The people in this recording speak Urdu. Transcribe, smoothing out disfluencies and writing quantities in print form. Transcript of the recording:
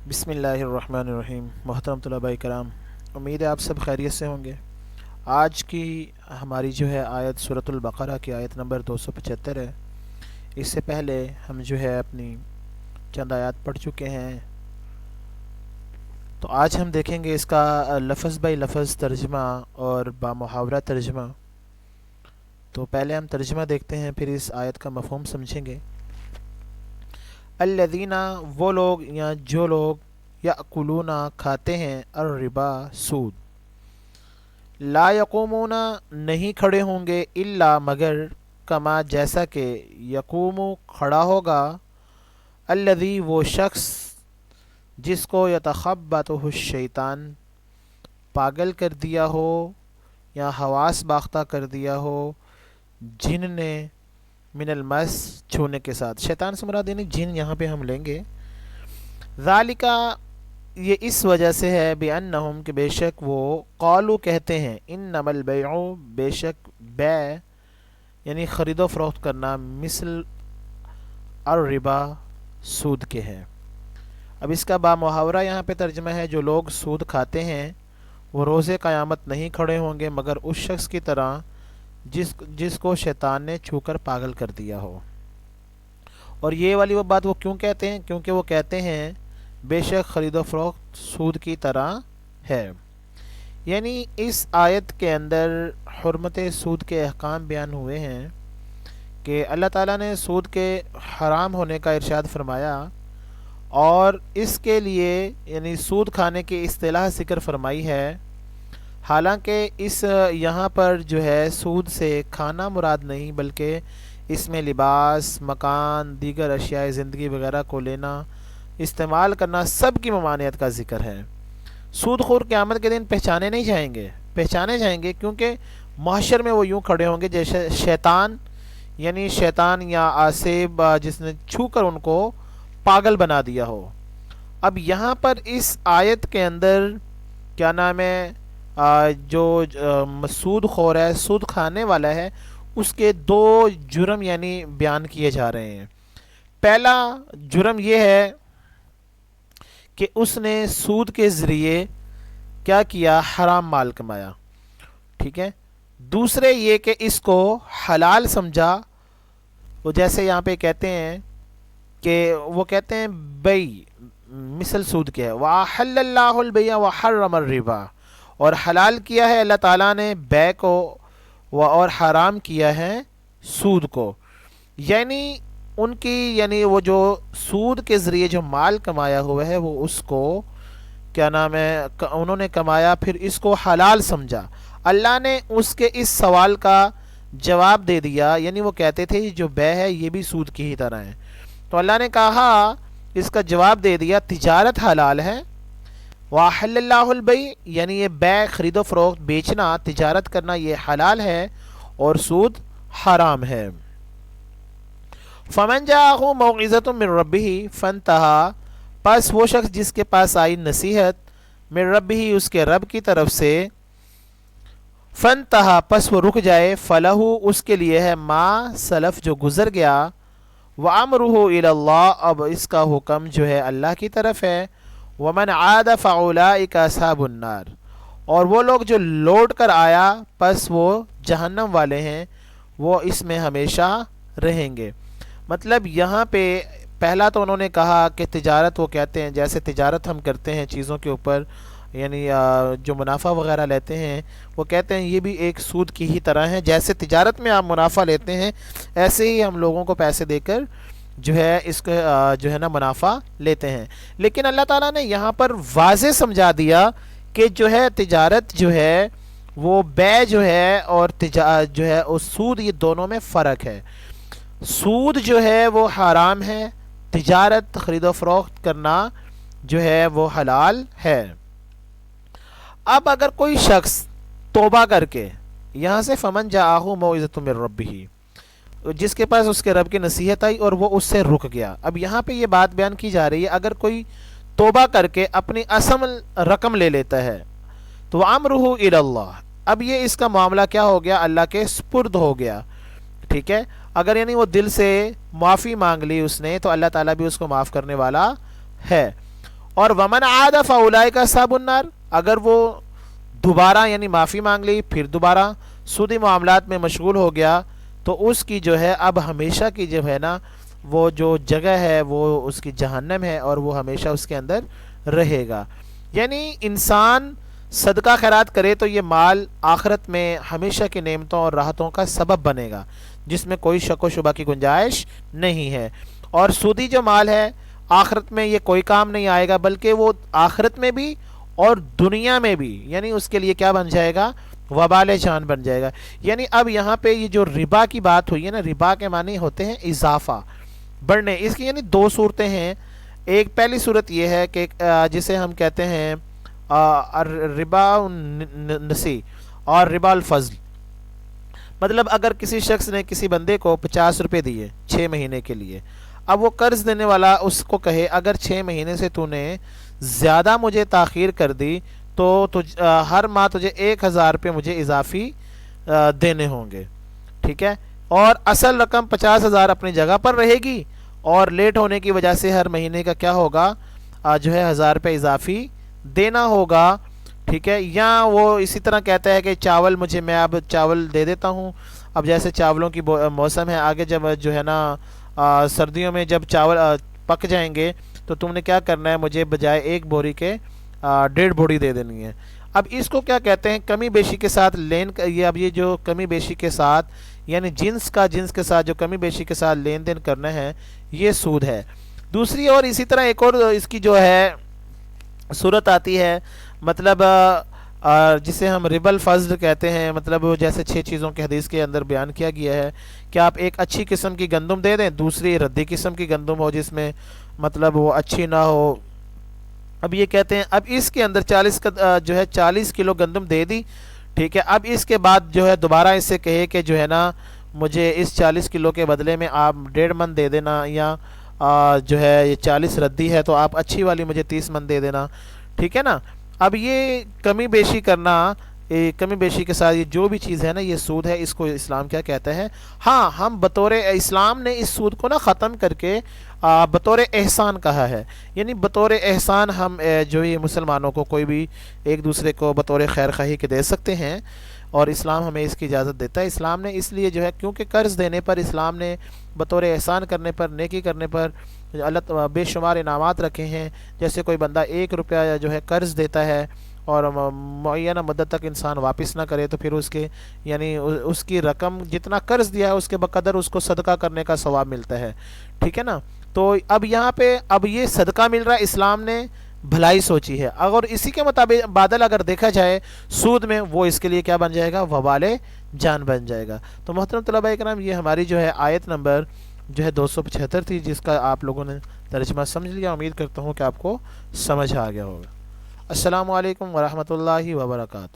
بسم اللہ الرحمن الرحیم۔ محترم طلباء کرام، امید ہے آپ سب خیریت سے ہوں گے۔ آج کی ہماری جو ہے آیت سورۃ البقرہ کی آیت نمبر 275 ہے۔ اس سے پہلے ہم جو ہے اپنی چند آیات پڑھ چکے ہیں، تو آج ہم دیکھیں گے اس کا لفظ بائی لفظ ترجمہ اور بامحاورہ ترجمہ۔ تو پہلے ہم ترجمہ دیکھتے ہیں، پھر اس آیت کا مفہوم سمجھیں گے۔ الذین، وہ لوگ یا جو لوگ یأکلون کھاتے ہیں الربا سود، لا یقومون نہیں کھڑے ہوں گے الا مگر کما جیسا کہ یقوم کھڑا ہوگا الذی وہ شخص جس کو یتخبطہ الشیطان پاگل کر دیا ہو یا حواس باختہ کر دیا ہو جن نے من المس چھونے کے ساتھ۔ شیطان سے مراد یعنی جن یہاں پہ ہم لیں گے۔ ذالکا، یہ اس وجہ سے ہے بأنہم کہ بے شک وہ قالو کہتے ہیں انما البیع، بے شک بیع یعنی خرید و فروخت کرنا، مثل الربا سود کے ہے۔ اب اس کا بامحاورہ یہاں پہ ترجمہ ہے، جو لوگ سود کھاتے ہیں وہ روز قیامت نہیں کھڑے ہوں گے مگر اس شخص کی طرح جس کو شیطان نے چھو کر پاگل کر دیا ہو۔ اور یہ والی وہ بات وہ کیوں کہتے ہیں؟ کیونکہ وہ کہتے ہیں بے شک خرید و فروخت سود کی طرح ہے۔ یعنی اس آیت کے اندر حرمت سود کے احکام بیان ہوئے ہیں کہ اللہ تعالیٰ نے سود کے حرام ہونے کا ارشاد فرمایا، اور اس کے لیے یعنی سود کھانے کی اصطلاح ذکر فرمائی ہے۔ حالانکہ اس یہاں پر جو ہے سود سے کھانا مراد نہیں، بلکہ اس میں لباس، مکان، دیگر اشیاء زندگی وغیرہ کو لینا، استعمال کرنا، سب کی ممانعت کا ذکر ہے۔ سود خور قیامت کے دن پہچانے نہیں جائیں گے، پہچانے جائیں گے کیونکہ محشر میں وہ یوں کھڑے ہوں گے جیسے شیطان، یعنی شیطان یا آصب جس نے چھو کر ان کو پاگل بنا دیا ہو۔ اب یہاں پر اس آیت کے اندر کیا نام ہے، جو سود خور ہے، سود کھانے والا ہے، اس کے دو جرم یعنی بیان کیے جا رہے ہیں۔ پہلا جرم یہ ہے کہ اس نے سود کے ذریعے کیا کیا؟ حرام مال کمایا، ٹھیک ہے۔ دوسرے یہ کہ اس کو حلال سمجھا، وہ جیسے یہاں پہ کہتے ہیں کہ وہ کہتے ہیں بئی مثل سود کے ہے، وَأَحَلَّ اللَّهُ الْبَيْعَ وَحَرَّمَ الرِّبَا، اور حلال کیا ہے اللہ تعالیٰ نے بیع کو اور حرام کیا ہے سود کو۔ یعنی ان کی یعنی وہ جو سود کے ذریعے جو مال کمایا ہوا ہے وہ اس کو کیا نام ہے انہوں نے کمایا، پھر اس کو حلال سمجھا۔ اللہ نے اس کے اس سوال کا جواب دے دیا، یعنی وہ کہتے تھے جو بیع ہے یہ بھی سود کی ہی طرح ہے، تو اللہ نے کہا اس کا جواب دے دیا تجارت حلال ہے۔ وَأَحَلَّ اللَّهُ الْبَيْعَ، یعنی یہ بیع خرید و فروخت بیچنا، تجارت کرنا یہ حلال ہے اور سود حرام ہے۔ فَمَنْ جَاءَهُ مَوْعِظَةٌ مِّن رَّبِّهِ فَانْتَهَىٰ، پس وہ شخص جس کے پاس آئی نصیحت من ربه، اس کے رب کی طرف سے، فَانْتَهَىٰ، پس وہ رک جائے، فَلَهُ، اس کے لیے ہے، ما سلف، جو گزر گیا، وَأَمْرُهُ إِلَى اللَّهِ، اب اس کا حکم جو ہے اللہ کی طرف ہے، وَمَنْ عَادَ فَأُولَٰئِكَ أَصْحَابُ النَّارِ، اور وہ لوگ جو لوٹ کر آیا پس وہ جہنم والے ہیں، وہ اس میں ہمیشہ رہیں گے۔ مطلب یہاں پہ پہلا تو انہوں نے کہا کہ تجارت، وہ کہتے ہیں جیسے تجارت ہم کرتے ہیں چیزوں کے اوپر، یعنی جو منافع وغیرہ لیتے ہیں، وہ کہتے ہیں یہ بھی ایک سود کی ہی طرح ہے، جیسے تجارت میں آپ منافع لیتے ہیں ایسے ہی ہم لوگوں کو پیسے دے کر جو ہے اس کا جو ہے نا منافع لیتے ہیں۔ لیکن اللہ تعالیٰ نے یہاں پر واضح سمجھا دیا کہ جو ہے تجارت جو ہے وہ بیع جو ہے اور جو ہے اور سود، یہ دونوں میں فرق ہے۔ سود جو ہے وہ حرام ہے، تجارت خرید و فروخت کرنا جو ہے وہ حلال ہے۔ اب اگر کوئی شخص توبہ کر کے یہاں سے فمن جاءہ موعظۃ من ربہ، جس کے پاس اس کے رب کی نصیحت آئی اور وہ اس سے رک گیا، اب یہاں پہ یہ بات بیان کی جا رہی ہے اگر کوئی توبہ کر کے اپنی اصل رقم لے لیتا ہے تو امرہ الی اللہ، اب یہ اس کا معاملہ کیا ہو گیا؟ اللہ کے سپرد ہو گیا، ٹھیک ہے۔ اگر یعنی وہ دل سے معافی مانگ لی اس نے تو اللہ تعالیٰ بھی اس کو معاف کرنے والا ہے، اور ومن عاد فاولئک اصحاب النار، اگر وہ دوبارہ یعنی معافی مانگ لی پھر دوبارہ سودی معاملات میں مشغول ہو گیا تو اس کی جو ہے اب ہمیشہ کی جو ہے نا وہ جو جگہ ہے وہ اس کی جہنم ہے، اور وہ ہمیشہ اس کے اندر رہے گا۔ یعنی انسان صدقہ خیرات کرے تو یہ مال آخرت میں ہمیشہ کی نعمتوں اور راحتوں کا سبب بنے گا، جس میں کوئی شک و شبہ کی گنجائش نہیں ہے۔ اور سودی جو مال ہے آخرت میں یہ کوئی کام نہیں آئے گا، بلکہ وہ آخرت میں بھی اور دنیا میں بھی یعنی اس کے لیے کیا بن جائے گا، وبال جان بن جائے گا۔ یعنی اب یہاں پہ یہ جو ربا کی بات ہوئی ہے نا، ربا کے معنی ہوتے ہیں اضافہ، بڑھنے۔ اس کی یعنی دو صورتیں ہیں۔ ایک پہلی صورت یہ ہے کہ جسے ہم کہتے ہیں ربا نسی اور ربا الفضل، مطلب اگر کسی شخص نے کسی بندے کو 50 روپے دیے 6 مہینے کے لیے، اب وہ قرض دینے والا اس کو کہے اگر 6 مہینے سے تو نے زیادہ مجھے تاخیر کر دی تو ہر ماہ تجھے 1000 روپے مجھے اضافی دینے ہوں گے، ٹھیک ہے، اور اصل رقم 50,000 اپنی جگہ پر رہے گی، اور لیٹ ہونے کی وجہ سے ہر مہینے کا کیا ہوگا، جو ہے 1000 روپے اضافی دینا ہوگا، ٹھیک ہے۔ یا وہ اسی طرح کہتا ہے کہ چاول مجھے میں اب چاول دے دیتا ہوں، اب جیسے چاولوں کی موسم ہے آگے، جب جو ہے نا سردیوں میں جب چاول پک جائیں گے تو تم نے کیا کرنا ہے، مجھے بجائے 1 بوری کے 1.5 بوری دے دینی ہے۔ اب اس کو کیا کہتے ہیں، کمی بیشی کے ساتھ یہ اب یہ جو کمی بیشی کے ساتھ یعنی جنس کے ساتھ جو کمی بیشی کے ساتھ لین دین کرنا ہے، یہ سود ہے۔ دوسری اور اسی طرح ایک اور اس کی جو ہے صورت آتی ہے، مطلب جسے ہم ربا الفضل کہتے ہیں، مطلب جیسے 6 چیزوں کے حدیث کے اندر بیان کیا گیا ہے کہ آپ ایک اچھی قسم کی گندم دے دیں، دوسری ردی قسم کی گندم ہو جس میں مطلب وہ اچھی نہ ہو۔ اب یہ کہتے ہیں اب اس کے اندر 40 کلو گندم دے دی، ٹھیک ہے، اب اس کے بعد جو ہے دوبارہ اس سے کہے کہ جو ہے نا مجھے اس 40 کلو کے بدلے میں آپ 1.5 من دے دینا، یا جو ہے یہ 40 ردی ہے تو آپ اچھی والی مجھے 30 من دے دینا، ٹھیک ہے نا۔ اب یہ کمی بیشی کرنا، کمی بیشی کے ساتھ یہ جو بھی چیز ہے نا یہ سود ہے، اس کو اسلام کیا کہتا ہے؟ ہاں، ہم بطور اسلام نے اس سود کو نا ختم کر کے بطور احسان کہا ہے، یعنی بطور احسان ہم جو یہ مسلمانوں کو کوئی بھی ایک دوسرے کو بطور خیر خواہی کے دے سکتے ہیں، اور اسلام ہمیں اس کی اجازت دیتا ہے۔ اسلام نے اس لیے جو ہے کیونکہ قرض دینے پر اسلام نے بطور احسان کرنے پر، نیکی کرنے پر اللہ بے شمار انعامات رکھے ہیں۔ جیسے کوئی بندہ 1 روپیہ جو ہے قرض دیتا ہے اور معینہ مدت تک انسان واپس نہ کرے تو پھر اس کے یعنی اس کی رقم جتنا قرض دیا ہے اس کے بقدر اس کو صدقہ کرنے کا ثواب ملتا ہے، ٹھیک ہے نا۔ تو اب یہاں پہ اب یہ صدقہ مل رہا ہے، اسلام نے بھلائی سوچی ہے، اگر اسی کے مطابق بادل اگر دیکھا جائے سود میں، وہ اس کے لیے کیا بن جائے گا، وبال جان بن جائے گا۔ تو محترم طلباء کرام، یہ ہماری جو ہے آیت نمبر جو ہے 275 تھی، جس کا آپ لوگوں نے ترجمہ سمجھ لیا، امید کرتا ہوں کہ آپ کو سمجھ آ گیا ہوگا۔ السلام علیکم ورحمۃ اللہ وبرکاتہ۔